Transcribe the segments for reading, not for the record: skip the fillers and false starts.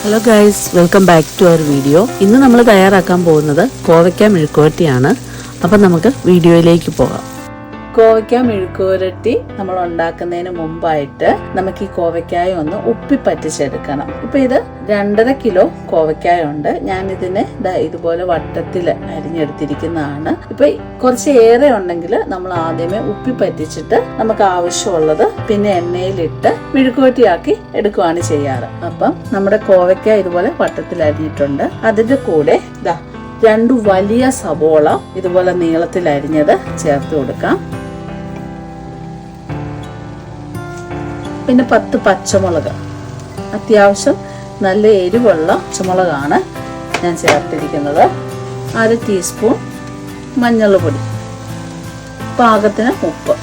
Hello guys, welcome back to our video. ഇന്ന് നമ്മൾ തയ്യാറാക്കാൻ പോകുന്നത് കോവയ്ക്ക മെഴുക്കുവരട്ടിയാണ്. അപ്പോൾ നമുക്ക് വീഡിയോയിലേക്ക് പോകാം. കോവയ്ക്ക മെഴുക്കുവരട്ടി നമ്മൾ ഉണ്ടാക്കുന്നതിന് മുമ്പായിട്ട് നമുക്ക് ഈ കോവയ്ക്കായ ഒന്ന് ഉപ്പി പറ്റിച്ചെടുക്കണം. ഇപ്പൊ ഇത് 2.5 കിലോ കോവയ്ക്കായ ഉണ്ട്. ഞാൻ ഇതിനെ ഇതുപോലെ വട്ടത്തിൽ അരിഞ്ഞെടുത്തിരിക്കുന്നതാണ്. ഇപ്പൊ കുറച്ച് ഏറെ ഉണ്ടെങ്കിൽ നമ്മൾ ആദ്യമേ ഉപ്പി പറ്റിച്ചിട്ട് നമുക്ക് ആവശ്യമുള്ളത് പിന്നെ എണ്ണയിലിട്ട് മെഴുക്കുവരട്ടിയാക്കി എടുക്കുകയാണ് ചെയ്യാറ്. അപ്പം നമ്മുടെ കോവയ്ക്ക ഇതുപോലെ വട്ടത്തിൽ അരിഞ്ഞിട്ടുണ്ട്. അതിന്റെ കൂടെ 2 വലിയ സവോള ഇതുപോലെ നീളത്തിൽ അരിഞ്ഞത് ചേർത്ത് കൊടുക്കാം. പിന്നെ 10 പച്ചമുളക്, അത്യാവശ്യം നല്ല എരിവുള്ള പച്ചമുളകാണ് ഞാൻ ചേർത്തിരിക്കുന്നത്. 1/2 ടീസ്പൂൺ മഞ്ഞൾപ്പൊടി, പാകത്തിന് ഉപ്പ്.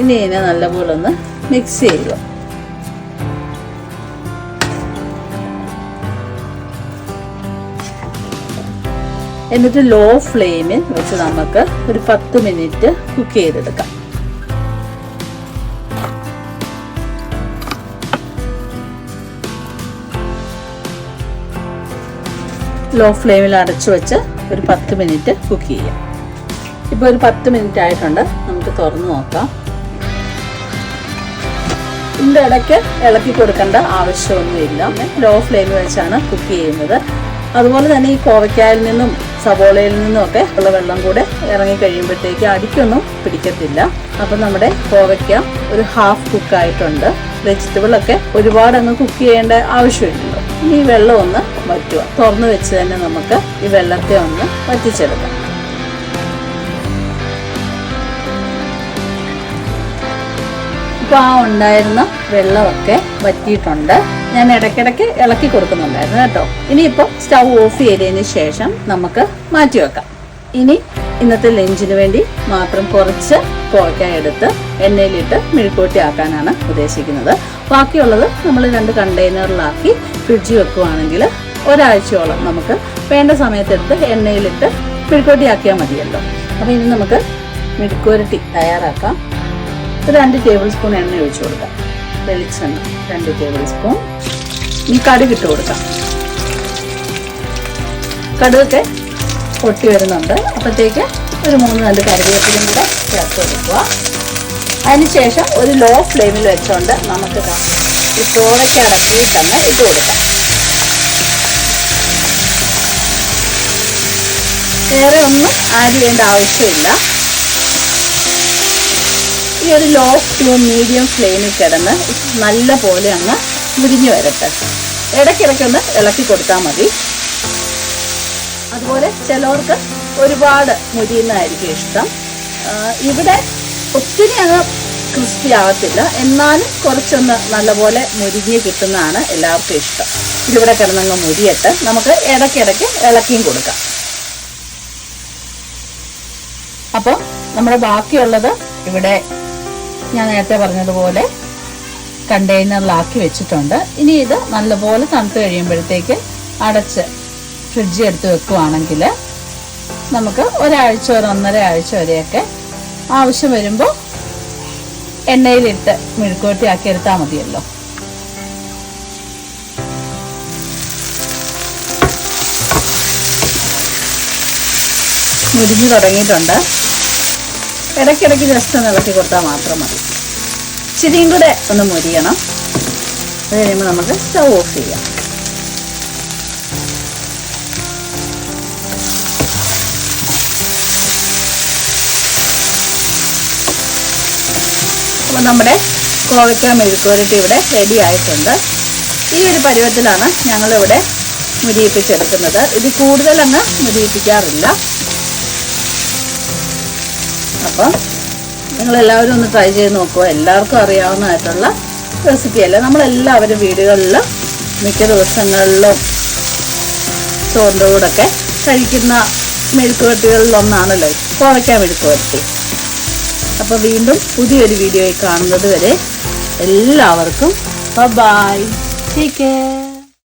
ഇനി ഇതിനെ നല്ലപോലെ ഒന്ന് മിക്സ് ചെയ്യുക. എന്നിട്ട് ലോ ഫ്ലെയിമിൽ വെച്ച് നമുക്ക് ഒരു 10 മിനിറ്റ് കുക്ക് ചെയ്തെടുക്കാം. ലോ ഫ്ലെയിമിൽ അടച്ചു വെച്ച് ഒരു 10 മിനിറ്റ് കുക്ക് ചെയ്യാം. ഇപ്പോൾ ഒരു 10 മിനിറ്റ് ആയിട്ടുണ്ട്. നമുക്ക് തുറന്നു നോക്കാം. ഇതിൻ്റെ ഇടയ്ക്ക് ഇളക്കി കൊടുക്കേണ്ട ആവശ്യമൊന്നുമില്ല. ലോ ഫ്ലെയിമിൽ വെച്ചാണ് കുക്ക് ചെയ്യുന്നത്. അതുപോലെ തന്നെ ഈ കോവയ്ക്കായിൽ നിന്നും സവോളയിൽ നിന്നും ഒക്കെ ഉള്ള വെള്ളം കൂടെ ഇറങ്ങി കഴിയുമ്പോഴത്തേക്ക് അടിക്കൊന്നും പിടിക്കത്തില്ല. അപ്പം നമ്മുടെ കോവയ്ക്ക ഒരു ഹാഫ് കുക്കായിട്ടുണ്ട്. വെജിറ്റബിൾ ഒക്കെ ഒരുപാട് അങ്ങ് കുക്ക് ചെയ്യേണ്ട ആവശ്യമില്ലല്ലോ. ഇനി ഈ വെള്ളം ഒന്ന് വറ്റുക. തുറന്ന് വെച്ച് തന്നെ നമുക്ക് ഈ വെള്ളത്തെ ഒന്ന് വറ്റിച്ചെടുക്കാം. ഇപ്പോൾ ആ ഉണ്ടായിരുന്ന വെള്ളമൊക്കെ വറ്റിയിട്ടുണ്ട്. ഞാൻ ഇടയ്ക്കിടയ്ക്ക് ഇളക്കി കൊടുക്കുന്നുണ്ടായിരുന്നു കേട്ടോ. ഇനിയിപ്പോൾ സ്റ്റൗ ഓഫ് ചെയ്തതിന് ശേഷം നമുക്ക് മാറ്റി വെക്കാം. ഇനി ഇന്നത്തെ ലഞ്ചിന് വേണ്ടി മാത്രം കുറച്ച് കോവയ്ക്കായ എടുത്ത് എണ്ണയിലിട്ട് മെഴുക്കുവരട്ടി ആക്കാനാണ് ഉദ്ദേശിക്കുന്നത്. ബാക്കിയുള്ളത് നമ്മൾ 2 കണ്ടെയ്നറിലാക്കി ഫ്രിഡ്ജിൽ വെക്കുകയാണെങ്കിൽ ഒരാഴ്ചയോളം നമുക്ക് വേണ്ട സമയത്തെടുത്ത് എണ്ണയിലിട്ട് മെഴുക്കുവരട്ടി ആക്കിയാൽ മതിയല്ലോ. അപ്പോൾ ഇനി നമുക്ക് മെഴുക്കുവരട്ടി തയ്യാറാക്കാം. 2 ടേബിൾ സ്പൂൺ എണ്ണ ഒഴിച്ചു കൊടുക്കാം. വെളിച്ചെണ്ണ 2 ടേബിൾ സ്പൂൺ. ഇനി കടുക് ഇട്ട് കൊടുക്കാം. കടുകൊക്കെ പൊട്ടി വരുന്നുണ്ട്. അപ്പോഴത്തേക്ക് ഒരു 3 കറിവേപ്പിലയും കൂടെ ചേർത്ത് കൊടുക്കുക. അതിനുശേഷം ഒരു ലോ ഫ്ലെയിമിൽ വെച്ചുകൊണ്ട് നമുക്ക് ഈ കോവയ്ക്ക അടക്കിയിട്ട് തന്നെ ഇട്ട് കൊടുക്കാം. വേറെ ഒന്നും ആഡ് ചെയ്യേണ്ട ആവശ്യമില്ല. ഈ ഒരു ലോ ടു മീഡിയം ഫ്ലെയിമിൽ കിടന്ന് നല്ല പോലെ അങ്ങ് മുരിഞ്ഞു വരട്ടെ. ഇടയ്ക്കിടയ്ക്കൊന്ന് ഇളക്കി കൊടുത്താൽ മതി. അതുപോലെ ചിലവർക്ക് ഒരുപാട് മുരിയുന്നതായിരിക്കും ഇഷ്ടം. ഇവിടെ ഒത്തിരി അങ്ങ് ക്രിസ്പി ആകത്തില്ല, എന്നാലും കുറച്ചൊന്ന് നല്ലപോലെ മുരിഞ്ഞ് കിട്ടുന്നതാണ് എല്ലാവർക്കും ഇഷ്ടം. ഇതിവിടെ കിടന്നങ്ങ് മുരിയട്ട് നമുക്ക് ഇടയ്ക്കിടയ്ക്ക് ഇളക്കിയും കൊടുക്കാം. അപ്പോൾ നമ്മുടെ ബാക്കിയുള്ളത് ഇവിടെ ഞാൻ നേരത്തെ പറഞ്ഞതുപോലെ കണ്ടെയ്നറിലാക്കി വെച്ചിട്ടുണ്ട്. ഇനി ഇത് നല്ലപോലെ തണുത്ത് കഴിയുമ്പോഴത്തേക്ക് അടച്ച് ഫ്രിഡ്ജിൽ എടുത്ത് വെക്കുകയാണെങ്കിൽ നമുക്ക് ഒരാഴ്ച ഒരു 1.5 ആഴ്ച വരെയൊക്കെ ആവശ്യം വരുമ്പോൾ എണ്ണയിലിട്ട് മെഴുക്കുവരട്ടി ആക്കി എടുത്താൽ മതിയല്ലോ. മുരിഞ്ഞു തുടങ്ങിയിട്ടുണ്ട്. ഇടയ്ക്കിടയ്ക്ക് ജസ്റ്റ് ഒന്ന് ഇളക്കി കൊടുത്താൽ മാത്രം മതി. ഇച്ചിരിയും കൂടെ ഒന്ന് മുരിയണം. അത് കഴിയുമ്പോൾ നമുക്ക് സ്റ്റൗ ഓഫ് ചെയ്യാം. അപ്പോൾ നമ്മുടെ കോവയ്ക്ക മെഴുക്കുവരട്ടി ഇവിടെ റെഡി ആയിട്ടുണ്ട്. ഈ ഒരു പരുവത്തിലാണ് ഞങ്ങളിവിടെ മുരിയിപ്പിച്ചെടുക്കുന്നത്. ഇത് കൂടുതലങ്ങ് മുരിയിപ്പിക്കാറില്ല. അപ്പം നിങ്ങളെല്ലാവരും ഒന്ന് ട്രൈ ചെയ്ത് നോക്കുക. എല്ലാവർക്കും അറിയാവുന്നതായിട്ടുള്ള റെസിപ്പിയല്ല. നമ്മളെല്ലാവരും വീടുകളിൽ മിക്ക ദിവസങ്ങളിലും ചോറിൻ്റെ കൂടെയൊക്കെ കഴിക്കുന്ന മെഴുക്കുവരട്ടികളിലൊന്നാണല്ലോ കോവയ്ക്ക മെഴുക്കുവരട്ടി. അപ്പോൾ വീണ്ടും പുതിയൊരു വീഡിയോയിൽ കാണുന്നത് വരെ എല്ലാവർക്കും ബൈ, ടേക്ക് കെയർ.